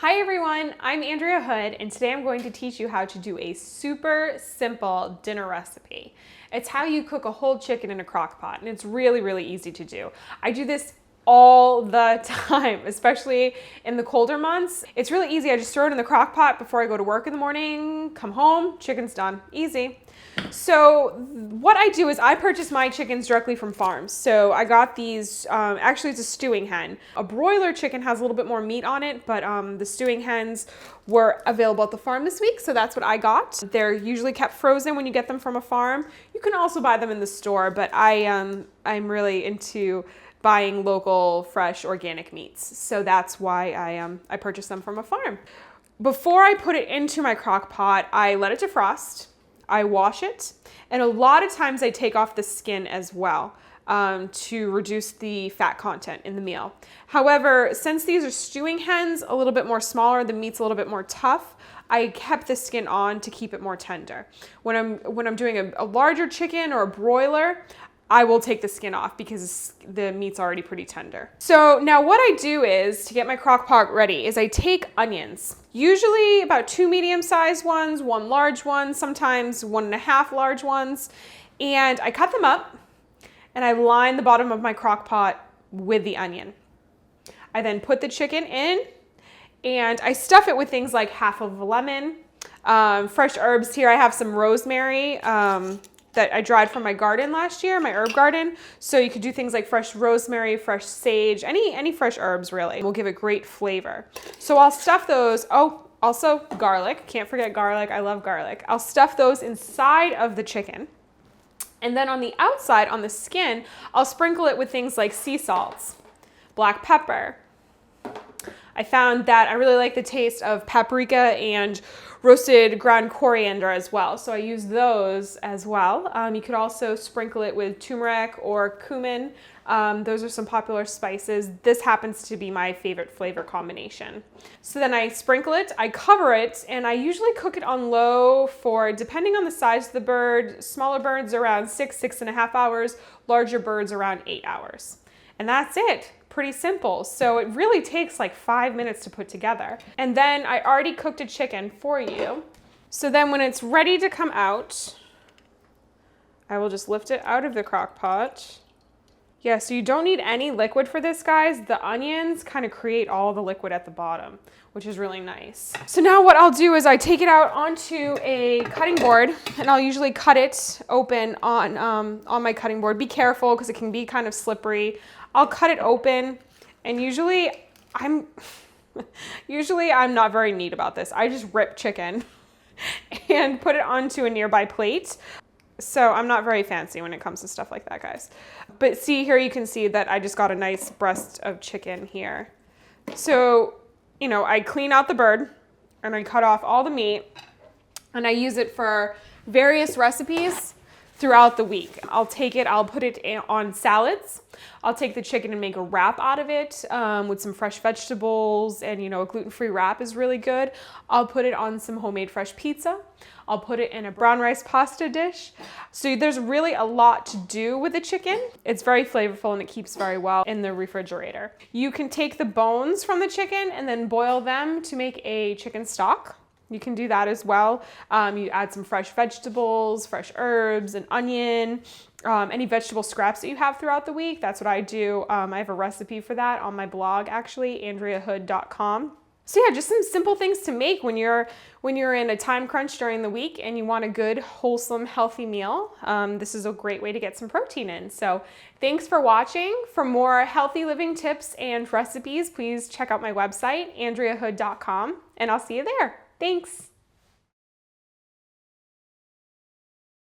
Hi everyone, I'm Andrea Hood, and today I'm going to teach you how to do a super simple dinner recipe. It's how you cook a whole chicken in a crock pot, and it's really, really easy to do. I do this all the time, especially in the colder months. It's really easy. I just throw it in the crock pot before I go to work in the morning, come home, chicken's done. Easy. So what I do is I purchase my chickens directly from farms. So I got these, actually it's a stewing hen. A broiler chicken has a little bit more meat on it, but the stewing hens were available at the farm this week, so that's what I got. They're usually kept frozen when you get them from a farm. You can also buy them in the store, but I'm really into buying local, fresh, organic meats. So that's why I purchase them from a farm. Before I put it into my crock pot, I let it defrost. I wash it, and a lot of times I take off the skin as well to reduce the fat content in the meal. However, since these are stewing hens, a little bit more smaller, the meat's a little bit more tough, I kept the skin on to keep it more tender. When I'm doing a larger chicken or a broiler, I will take the skin off because the meat's already pretty tender. So now what I do is, to get my crock pot ready, is I take onions, usually about 2 medium-sized ones, 1 large one, sometimes 1.5 large ones, and I cut them up and I line the bottom of my crock pot with the onion. I then put the chicken in and I stuff it with things like half of a lemon, fresh herbs. Here I have some rosemary, that I dried from my garden last year, my herb garden. So you could do things like fresh rosemary, fresh sage, any fresh herbs really will give it great flavor. So I'll stuff those. Oh, also garlic, can't forget garlic, I love garlic. I'll stuff those inside of the chicken. And then on the outside, on the skin, I'll sprinkle it with things like sea salts, black pepper. I found that I really like the taste of paprika and roasted ground coriander as well, so I use those as well. You could also sprinkle it with turmeric or cumin. Those are some popular spices. This happens to be my favorite flavor combination. So then I sprinkle it, I cover it, and I usually cook it on low for, depending on the size of the bird, smaller birds around 6.5 hours, larger birds around 8 hours. And that's it. Pretty simple. So it really takes like 5 minutes to put together. And then I already cooked a chicken for you. So then when it's ready to come out, I will just lift it out of the crock pot. Yeah, so you don't need any liquid for this, guys. The onions kind of create all the liquid at the bottom, which is really nice. So now what I'll do is I take it out onto a cutting board, and I'll usually cut it open on my cutting board. Be careful because it can be kind of slippery. I'll cut it open, and usually I'm not very neat about this. I just rip chicken and put it onto a nearby plate. So I'm not very fancy when it comes to stuff like that, guys. But see here, you can see that I just got a nice breast of chicken here. So, you know, I clean out the bird and I cut off all the meat and I use it for various recipes throughout the week. I'll take it, I'll put it on salads. I'll take the chicken and make a wrap out of it with some fresh vegetables, and you know, a gluten-free wrap is really good. I'll put it on some homemade fresh pizza. I'll put it in a brown rice pasta dish. So there's really a lot to do with the chicken. It's very flavorful and it keeps very well in the refrigerator. You can take the bones from the chicken and then boil them to make a chicken stock. You can do that as well. You add some fresh vegetables, fresh herbs, an onion, any vegetable scraps that you have throughout the week. That's what I do. I have a recipe for that on my blog, actually, andreahood.com. So yeah, just some simple things to make when you're in a time crunch during the week and you want a good, wholesome, healthy meal. This is a great way to get some protein in. So thanks for watching. For more healthy living tips and recipes, please check out my website, andreahood.com, and I'll see you there. Thanks.